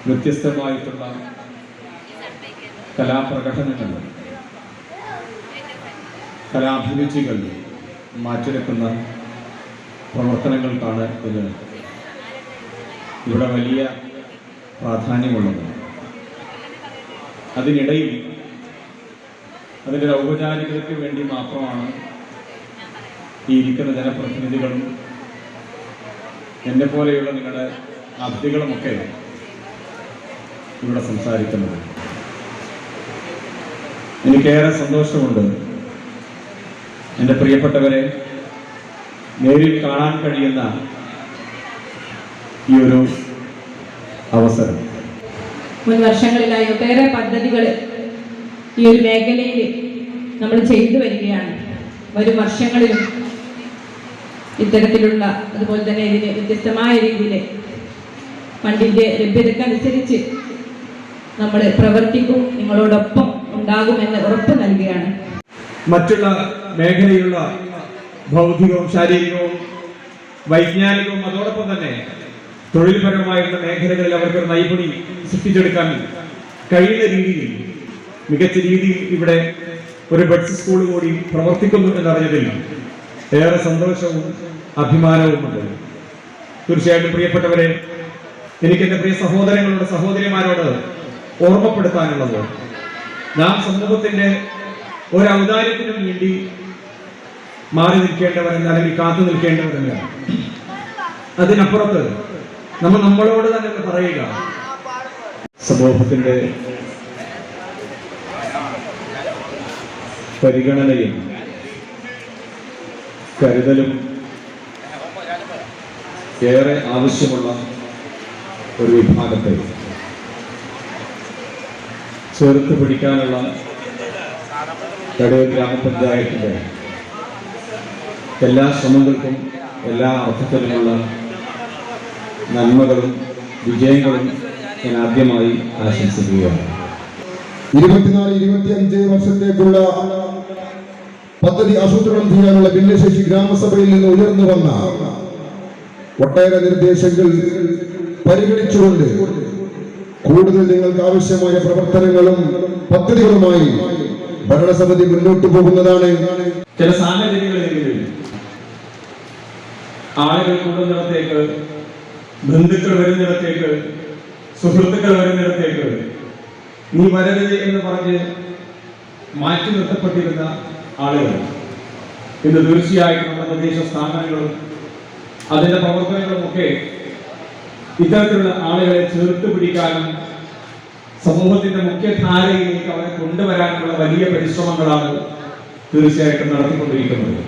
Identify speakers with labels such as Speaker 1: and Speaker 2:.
Speaker 1: വ്യത്യസ്തമായിട്ടുള്ള കലാപ്രകടനങ്ങൾ, കലാഭിരുചികൾ മാറ്റിവെക്കുന്ന പ്രവർത്തനങ്ങൾക്കാണ് ഇത് ഇവിടെ വലിയ പ്രാധാന്യമുള്ളത്. അതിനിടയിൽ അതിൻ്റെ ഔപചാരികതയ്ക്ക് വേണ്ടി മാത്രമാണ് ഈ ഇരിക്കുന്ന ജനപ്രതിനിധികളും എന്നെ പോലെയുള്ള നിങ്ങളുടെ അതിഥികളുമൊക്കെ ഇവിടെ സംസാരിക്കുന്നത്. എനിക്കേറെ സന്തോഷമുണ്ട് എൻ്റെ പ്രിയപ്പെട്ടവരെ നേരിൽ കാണാൻ കഴിയുന്ന ഈ ഒരു അവസരം.
Speaker 2: മുൻ വർഷങ്ങളിലായി ഒട്ടേറെ പദ്ധതികൾ ഈ ഒരു മേഖലയിൽ നമ്മൾ ചെയ്തു വരികയാണ്. വരും വർഷങ്ങളിലും ഇത്തരത്തിലുള്ള അതുപോലെ തന്നെ ഇതിന് വ്യത്യസ്തമായ രീതിയിൽ ഫണ്ടിൻ്റെ ലഭ്യതക്കനുസരിച്ച് നമ്മൾ പ്രവർത്തിക്കും, നിങ്ങളോടൊപ്പം ഉണ്ടാകുമെന്ന് ഉറപ്പ് നൽകുകയാണ്.
Speaker 1: മറ്റുള്ള മേഖലയിലുള്ള ഭൗതികവും ശാരീരികവും വൈജ്ഞാനികവും അതോടൊപ്പം തന്നെ തൊഴിൽപരമായിട്ടുള്ള മേഖലകളിൽ അവർക്ക് നൈപുണി സൃഷ്ടിച്ചെടുക്കാൻ കഴിയുന്ന രീതിയിൽ മികച്ച രീതിയിൽ ഇവിടെ ഒരു ബഡ്സ് സ്കൂൾ കൂടി പ്രവർത്തിക്കുന്നു എന്നറിഞ്ഞതിൽ ഏറെ സന്തോഷവും അഭിമാനവുമുണ്ട്. തീർച്ചയായിട്ടും പ്രിയപ്പെട്ടവരെ, എനിക്ക് എൻ്റെ പ്രിയ സഹോദരങ്ങളോട് സഹോദരിമാരോട് ഓർമ്മപ്പെടുത്താനുള്ളത്, നാം സമൂഹത്തിന്റെ ഒരു ഔദാര്യത്തിനും വേണ്ടി മാറി നിൽക്കേണ്ടവരല്ല, അല്ലെങ്കിൽ കാത്തു നിൽക്കേണ്ടവരല്ല. അതിനപ്പുറത്ത് നമ്മളോട് തന്നെ പറയുക, സമൂഹത്തിന്റെ പരിഗണനയും കരുതലും ഏറെ ആവശ്യമുള്ള ഒരു വിഭാഗത്തെ ചേർത്ത് പിടിക്കാനുള്ള കടയൂർ ഗ്രാമപഞ്ചായത്തിന്റെ എല്ലാ ശ്രമങ്ങൾക്കും എല്ലാ അർത്ഥത്തിലുമുള്ള നന്മകളും വിജയങ്ങളും ഞാൻ ആദ്യമായി ആശംസിക്കുകയാണ്.
Speaker 3: 24-25 വർഷത്തേക്കുള്ള പദ്ധതി ആസൂത്രണം ചെയ്യാനുള്ള ഭിന്നശേഷി ഗ്രാമസഭയിൽ നിന്ന് ഉയർന്നു വന്ന ഒട്ടേറെ നിർദ്ദേശങ്ങൾ പരിഗണിച്ചുകൊണ്ട് കൂടുതൽ നിങ്ങൾക്ക് ആവശ്യമായ പ്രവർത്തനങ്ങളും പദ്ധതികളുമായി ഭരണസമിതി മുന്നോട്ട് പോകുന്നതാണ്.
Speaker 1: ചില സാഹചര്യങ്ങളിൽ ആളുകൾ കൂടുന്നിടത്തേക്ക്, ബന്ധുക്കൾ വരുന്നിടത്തേക്ക്, സുഹൃത്തുക്കൾ വരുന്നിടത്തേക്ക് നീ വരരുത് എന്ന് പറഞ്ഞ് മാറ്റി നിർത്തപ്പെട്ടിരുന്ന ആളുകൾ ഇന്ന് തീർച്ചയായിട്ടും നമ്മുടെ പ്രദേശ സ്ഥാപനങ്ങളും അതിന്റെ പ്രവർത്തനങ്ങളുമൊക്കെ ഇത്തരത്തിലുള്ള ആളുകളെ ചേർത്ത് പിടിക്കാനും സമൂഹത്തിന്റെ മുഖ്യധാരയിലേക്ക് അവരെ കൊണ്ടുവരാനുള്ള വലിയ പരിശ്രമങ്ങളാണ് തീർച്ചയായിട്ടും നടത്തിക്കൊണ്ടിരിക്കുന്നത്.